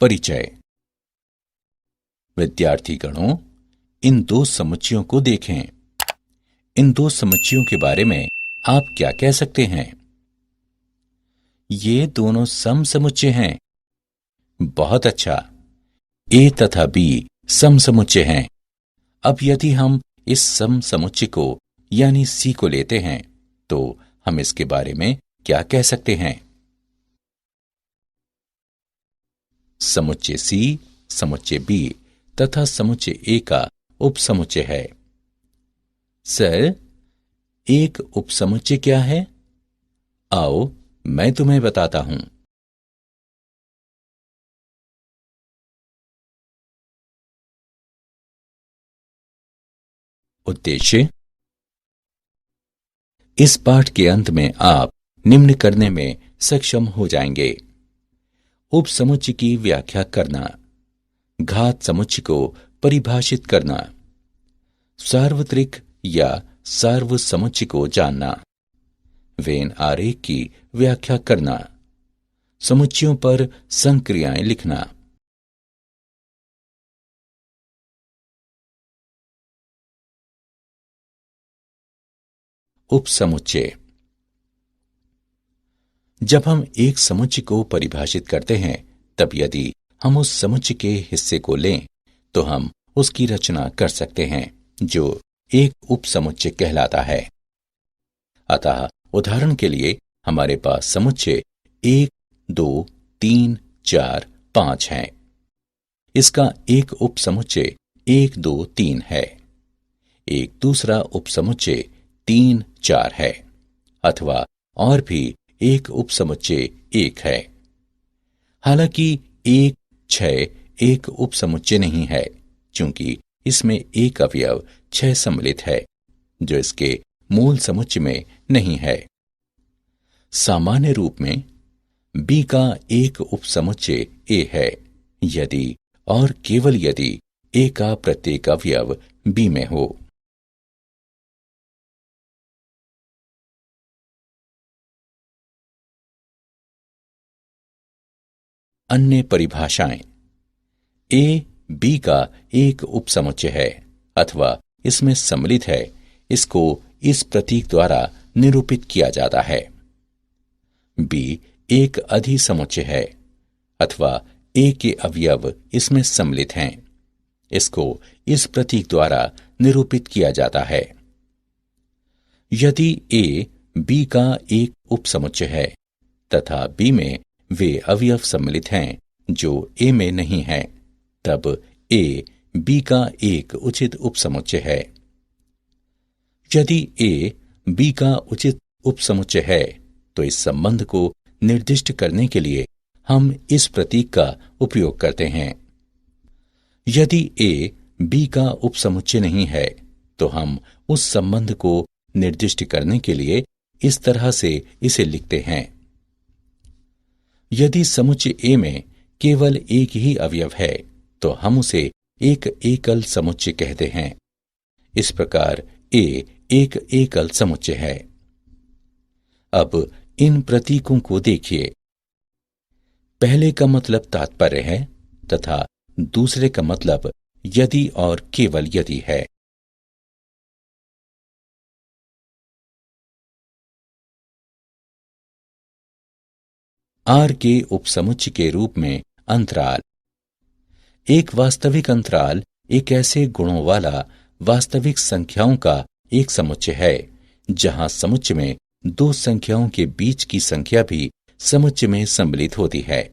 परिचय। विद्यार्थीगणों, इन दो समुच्चयों को देखें। इन दो समुच्चयों के बारे में आप क्या कह सकते हैं? ये दोनों समसमुच्चय हैं। बहुत अच्छा। ए तथा बी समसमुच्चय हैं। अब यदि हम इस समसमुच्चय को यानी सी को लेते हैं तो हम इसके बारे में क्या कह सकते हैं? समुच्चय सी, समुच्चय बी तथा समुच्चय ए का उपसमुच्चय है। सर, एक उपसमुच्चय क्या है? आओ मैं तुम्हें बताता हूं। उद्देश्य। इस पाठ के अंत में आप निम्न करने में सक्षम हो जाएंगे। उपसमुच्चय की व्याख्या करना, घात समुच्चय को परिभाषित करना, सार्वत्रिक या सार्वसमुच्चय को जानना, वेन आरेख की व्याख्या करना, समुच्चयों पर संक्रियाएं लिखना। उपसमुच्चय। जब हम एक समुच्चय को परिभाषित करते हैं तब यदि हम उस समुच्चय के हिस्से को लें तो हम उसकी रचना कर सकते हैं जो एक उपसमुच्चय कहलाता है। अतः उदाहरण के लिए हमारे पास समुच्चय 1, 2, 3, 4, 5 हैं। इसका एक उपसमुच्चय 1, 2, 3 है। एक दूसरा उपसमुच्चय 3, 4 है, अथवा और भी एक उपसमुच्चय 1 है। हालांकि 1, 6 एक उपसमुच्चय नहीं है, क्योंकि इसमें एक अवयव 6 सम्मिलित है, जो इसके मूल समुच्चय में नहीं है। सामान्य रूप में बी का एक उपसमुच्चय ए है, यदि और केवल यदि ए का प्रत्येक अवयव बी में हो। अन्य परिभाषाएं। ए बी का एक उपसमुच्चय है अथवा इसमें सम्मिलित है, इसको इस प्रतीक द्वारा निरूपित किया जाता है। बी एक अधिसमुच्चय है अथवा ए के अवयव इसमें सम्मिलित हैं, इसको इस प्रतीक द्वारा निरूपित किया जाता है। यदि ए बी का एक उपसमुच्चय है तथा बी में वे अवयव सम्मिलित हैं जो ए में नहीं हैं, तब ए बी का एक उचित उपसमुच्चय है। यदि ए बी का उचित उपसमुच्चय है तो इस संबंध को निर्दिष्ट करने के लिए हम इस प्रतीक का उपयोग करते हैं। यदि ए बी का उपसमुच्चय नहीं है तो हम उस संबंध को निर्दिष्ट करने के लिए इस तरह से इसे लिखते हैं। यदि समुच्चय ए में केवल एक ही अवयव है तो हम उसे एक एकल समुच्चय कहते हैं। इस प्रकार ए एक एकल समुच्चय है। अब इन प्रतीकों को देखिए। पहले का मतलब तात्पर्य है तथा दूसरे का मतलब यदि और केवल यदि है। आर के उपसमुच्चय के रूप में अंतराल। एक वास्तविक अंतराल एक ऐसे गुणों वाला वास्तविक संख्याओं का एक समुच्चय है जहां समुच्चय में दो संख्याओं के बीच की संख्या भी समुच्चय में सम्मिलित होती है।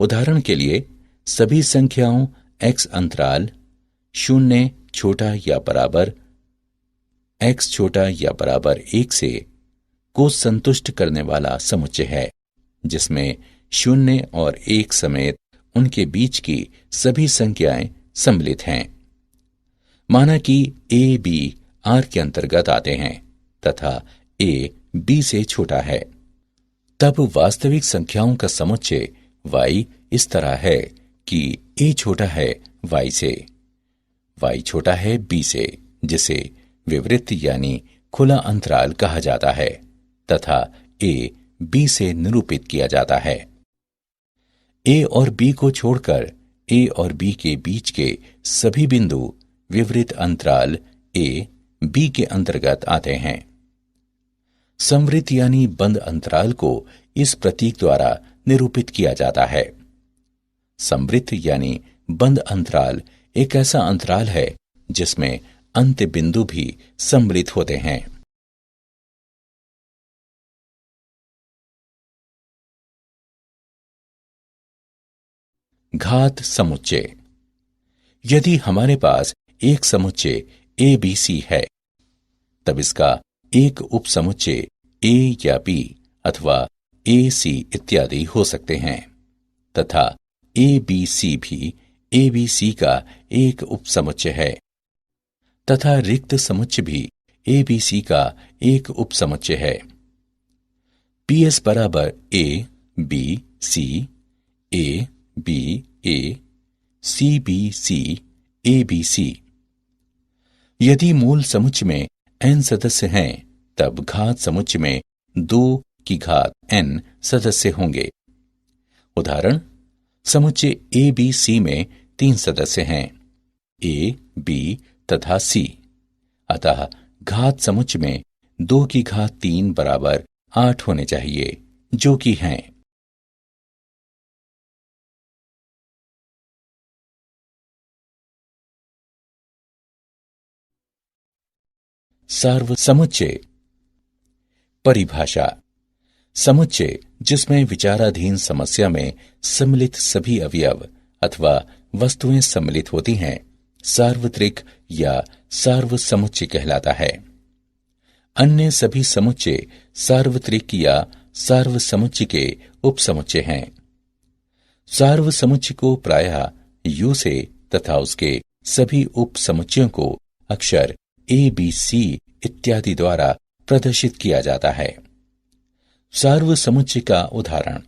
उदाहरण के लिए सभी संख्याओं x अंतराल 0 छोटा या बराबर x छोटा या बराबर 1 से को संतुष्ट करने वाला समुच्चय है, जिसमें 0 और 1 समेत उनके बीच की सभी संख्याएं सम्मिलित हैं। माना कि ए बी आर के अंतर्गत आते हैं तथा ए बी से छोटा है, तब वास्तविक संख्याओं का समुच्चय y इस तरह है कि a छोटा है y से, y छोटा है b से, जिसे विवृत यानी खुला अंतराल कहा जाता है, तथा ए बी से निरूपित किया जाता है। ए और बी को छोड़कर ए और बी के बीच के सभी बिंदु विवृत अंतराल ए बी के अंतर्गत आते हैं। संवृत यानी बंद अंतराल को इस प्रतीक द्वारा निरूपित किया जाता है। संवृत यानी बंद अंतराल एक ऐसा अंतराल है जिसमें अंत्य बिंदु भी सम्मिलित होते हैं। घात समुच्चय। यदि हमारे पास एक समुच्चय ए बी सी है, तब इसका एक उपसमुच्चय ए या बी अथवा ए सी इत्यादि हो सकते हैं, तथा ए बी सी भी ए बी सी का एक उपसमुच्चय है, तथा रिक्त समुच्चय भी ए बी सी का एक उपसमुच्चय है। पी एस बराबर A B C, A B A, C B C, A B C. यदि मूल समुच्चय में n सदस्य हैं, तब घात समुच्चय में 2 की घात n सदस्य होंगे। उदाहरण, समुच्चय ए बी सी में 3 सदस्य हैं, ए बी तथा सी। अतः घात समुच्चय में 2 की घात 3 बराबर 8 होने चाहिए, जो कि हैं। सार्व समुच्चय। परिभाषा। समुच्चय जिसमें विचाराधीन समस्या में सम्मिलित सभी अवयव अथवा वस्तुएं सम्मिलित होती हैं, सार्वत्रिक या सार्व समुच्चय कहलाता है। अन्य सभी समुच्चय सार्वत्रिक या सार्व समुच्चय के उपसमुच्चय हैं। सार्व समुच्चय को प्रायः यू से तथा उसके सभी उपसमुच्चयों को अक्षर ए बी सी इत्यादि द्वारा प्रदर्शित किया जाता है। सार्व समुच्चय का उदाहरण,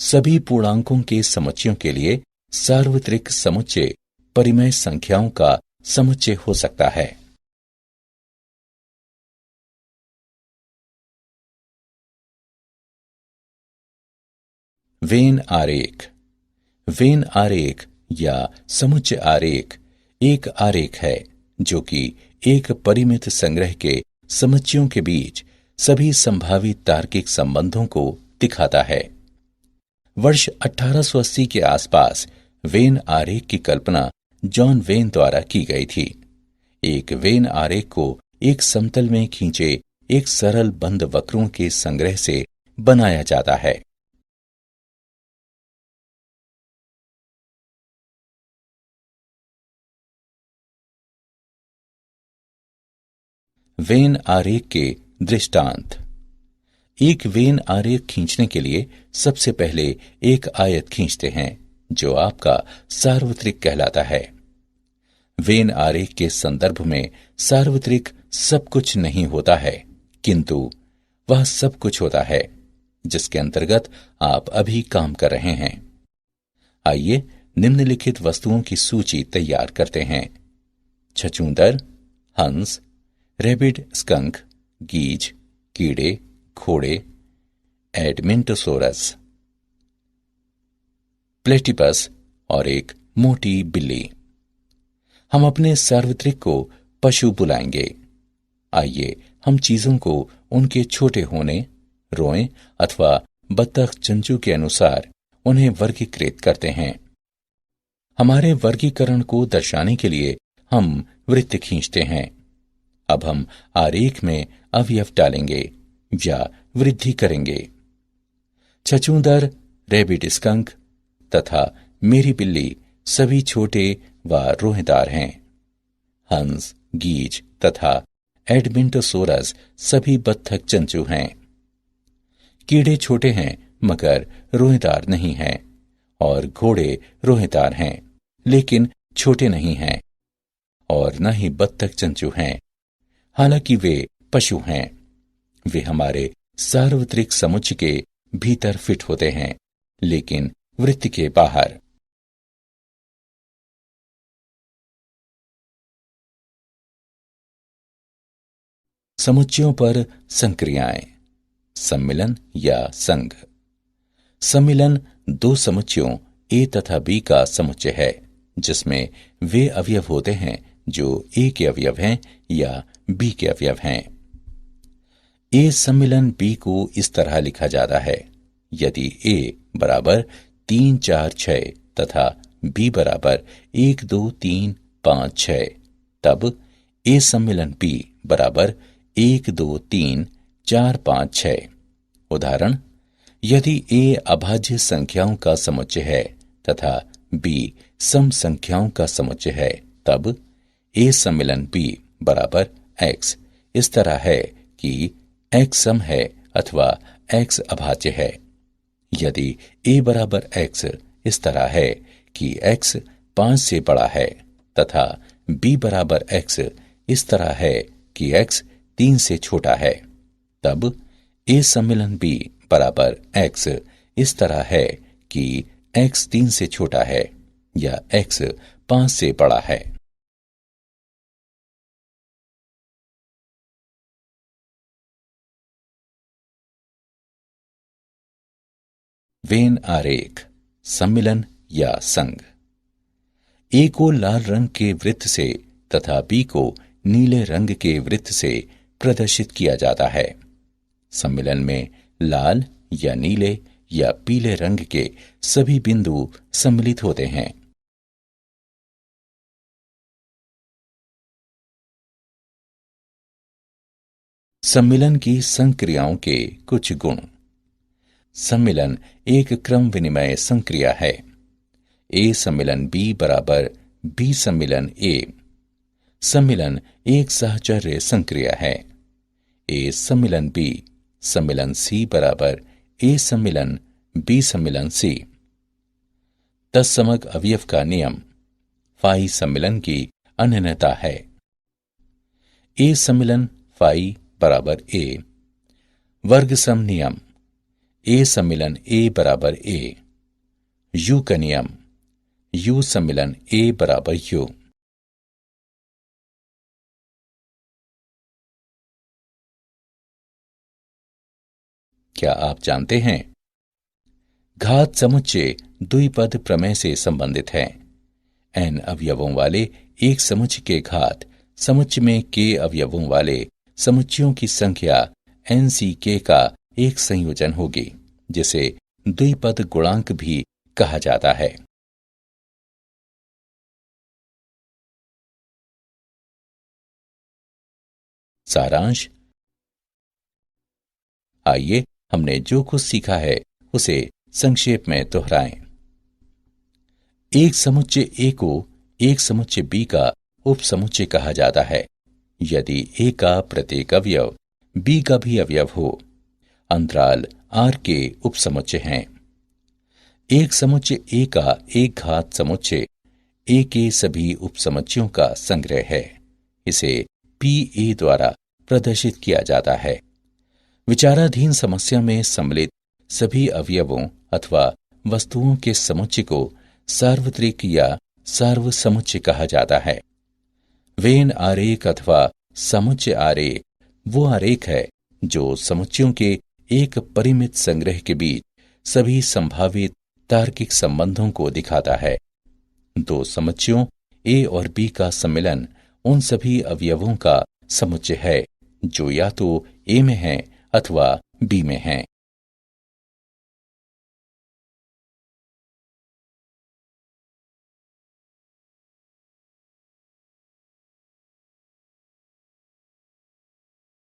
सभी पूर्णांकों के समुच्चयों के लिए सार्वत्रिक समुच्चय परिमेय संख्याओं का समुच्चय हो सकता है। वेन आरेख। वेन आरेख या समुच्चय आरेख एक आरेख है जो कि एक परिमित संग्रह के समुच्चयों के बीच सभी संभावित तार्किक संबंधों को दिखाता है। वर्ष 1880 के आसपास वेन आरेख की कल्पना जॉन वेन द्वारा की गई थी। एक वेन आरेख को एक समतल में खींचे एक सरल बंद वक्रों के संग्रह से बनाया जाता है। वेन आरेख के दृष्टांत। एक वेन आरेख खींचने के लिए सबसे पहले एक आयत खींचते हैं जो आपका सार्वत्रिक कहलाता है। वेन आरेख के संदर्भ में सार्वत्रिक सब कुछ नहीं होता है, किंतु वह सब कुछ होता है जिसके अंतर्गत आप अभी काम कर रहे हैं। आइए निम्नलिखित वस्तुओं की सूची तैयार करते हैं। छछूंदर, हंस, रेबिड, स्कंक, गीज, कीड़े, घोड़े, एडमेंटोसोरस, प्लेटिपस और एक मोटी बिल्ली। हम अपने सार्वत्रिक को पशु बुलाएंगे। आइए हम चीजों को उनके छोटे होने, रोएं अथवा बत्तख चंचू के अनुसार उन्हें वर्गीकृत करते हैं। हमारे वर्गीकरण को दर्शाने के लिए हम वृत्त खींचते हैं। अब हम आरेख में अवयव डालेंगे या वृद्धि करेंगे। छछूंदर, रेबिड, स्कंक तथा मेरी बिल्ली सभी छोटे व रोएदार हैं। हंस, गीज तथा एडमेंटोसोरस सभी बत्तख चंचू हैं। कीड़े छोटे हैं मगर रोएदार नहीं हैं, और घोड़े रोएदार हैं लेकिन छोटे नहीं हैं, और न ही बत्तख चंचू हैं, हालांकि वे पशु हैं। वे हमारे सार्वत्रिक समुच्चय के भीतर फिट होते हैं, लेकिन वृत्त के बाहर। समुच्चयों पर संक्रियाएं, सम्मिलन या संघ। सम्मिलन दो समुच्चयों ए तथा बी का समुच्चय है जिसमें वे अवयव होते हैं जो ए के अवयव हैं या बी के अवयव हैं। ए सम्मिलन बी को इस तरह लिखा जाता है: यदि ए बराबर 3 4 6 तथा बी बराबर 1 2 3 5 6, तब ए सम्मिलन बी बराबर 1 2 3 4 5 6। उदाहरण: यदि ए अभाज्य संख्याओं का समुच्चय है तथा बी सम संख्याओं का समुच्चय है, तब ए सम्मिलन बी बराबर x इस तरह है कि x सम है अथवा x अभाज्य है। यदि a बराबर x इस तरह है कि x 5 से बड़ा है तथा b बराबर x इस तरह है कि x 3 से छोटा है, तब a सम्मिलन b बराबर x इस तरह है कि x 3 से छोटा है या x 5 से बड़ा है। वेन आरेख, सम्मिलन या संघ। ए को लाल रंग के वृत्त से तथा बी को नीले रंग के वृत्त से प्रदर्शित किया जाता है। सम्मिलन में लाल या नीले या पीले रंग के सभी बिंदु सम्मिलित होते हैं। सम्मिलन की संक्रियाओं के कुछ गुण। सम्मिलन एक क्रम विनिमय संक्रिया है। ए सम्मिलन बी बराबर बी सम्मिलन ए। सम्मिलन एक सहचर्य संक्रिया है। ए सम्मिलन बी सम्मिलन सी बराबर ए सम्मिलन बी सम्मिलन सी। तत्समक अवयव का नियम फाई सम्मिलन की अनन्यता है। ए सम्मिलन फाई बराबर ए। वर्ग सम नियम ए सम्मिलन ए बराबर ए। यू का नियम यू सम्मिलन ए बराबर यू। क्या आप जानते हैं घात समुच्चय द्विपद प्रमेय से संबंधित है। n अवयवों वाले एक समुच्चय के घात समुच्चय में k अवयवों वाले समुच्चयों की संख्या nck का एक संयोजन होगी, जिसे द्विपद गुणांक भी कहा जाता है। सारांश। आइए हमने जो कुछ सीखा है उसे संक्षेप में दोहराएं। एक समुच्चय ए को एक समुच्चय बी का उपसमुच्चय कहा जाता है यदि ए का प्रत्येक अवयव बी का भी अवयव हो। अंतराल r के उपसमुच्चय हैं। एक समुच्चय ए का एक घात समुच्चय ए के सभी उपसमुच्चयों का संग्रह है। इसे पी द्वारा प्रदर्शित किया जाता है। विचाराधीन समस्या में सम्मिलित सभी अवयवों अथवा वस्तुओं के समुच्चय को सार्वत्रिक या सार्वसमुच्चय कहा जाता है। वेन आरेख अथवा समुच्चय आरेख वो आरेख है जो समुच्चयों के एक परिमित संग्रह के बीच सभी संभावित तार्किक संबंधों को दिखाता है। दो समुच्चयों ए और बी का सम्मिलन उन सभी अवयवों का समुच्चय है जो या तो ए में है अथवा बी में है।